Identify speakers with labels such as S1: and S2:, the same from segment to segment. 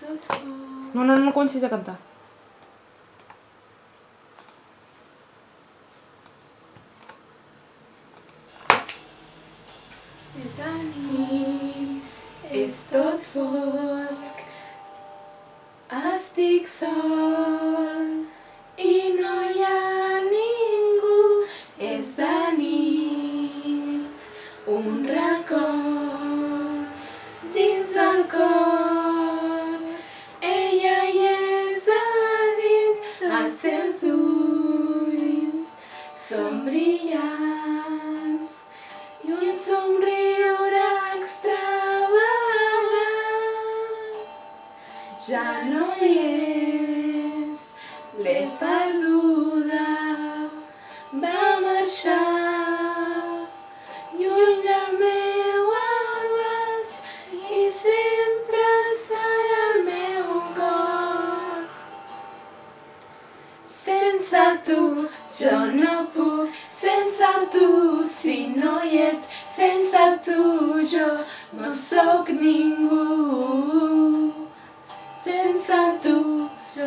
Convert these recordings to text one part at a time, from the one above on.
S1: tot fos.
S2: No comencis a cantar.
S1: És de nit, és tot fosc, estic sol i no hi ha ningú. És de nit, un racó dins del cor, ella hi és a dins, els seus ulls són brillants i un somriure extravagant. Ja no hi és, l'he perduda, va marxar lluny del meu abast i sempre estarà al meu cor. Sense tu jo no puc, sense tu si no hi ets, sense tu jo no sóc ningú. Sense tu jo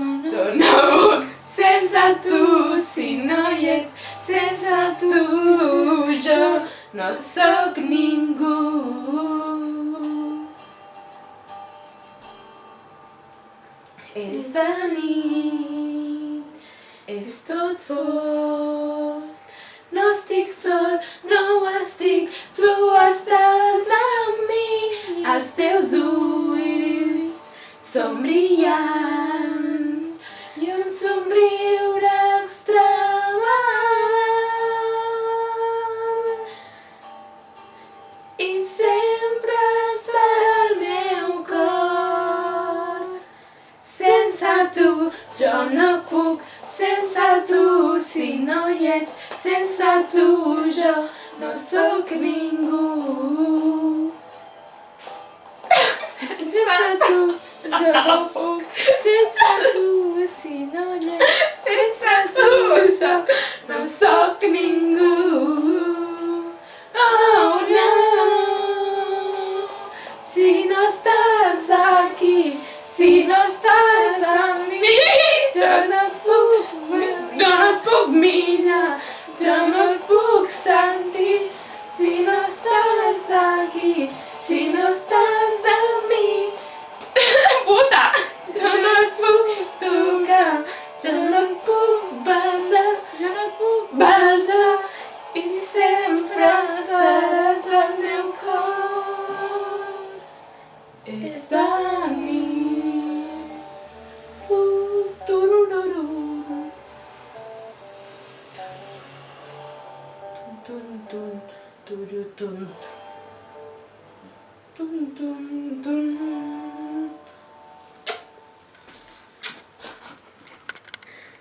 S1: no puc, sense tu si no hi ets, sense tu jo no sóc ningú. És de nit, és tot fosc, no estic sol, no ho estic, tu estàs amb mi. Els teus ulls són brillants i un somriure extravagant i sempre estarà al meu cor. Sense tu jo no puc, sense tu si no hi ets, sense tu jo no sóc ningú. Sense tu jo no puc, sense tu si no hi ets, sense tu jo no sóc ningú. Oh no, si no estàs aquí, si no estàs amb mi, jo no et puc mirar, jo no et puc sentir. Si no estàs aquí, si no estàs amb mi, puta, jo no et puc tocar, jo no et puc besar, jo no et puc besar i sempre estaràs al meu cor. És de nit, turururu, tun tun turutun, tun tun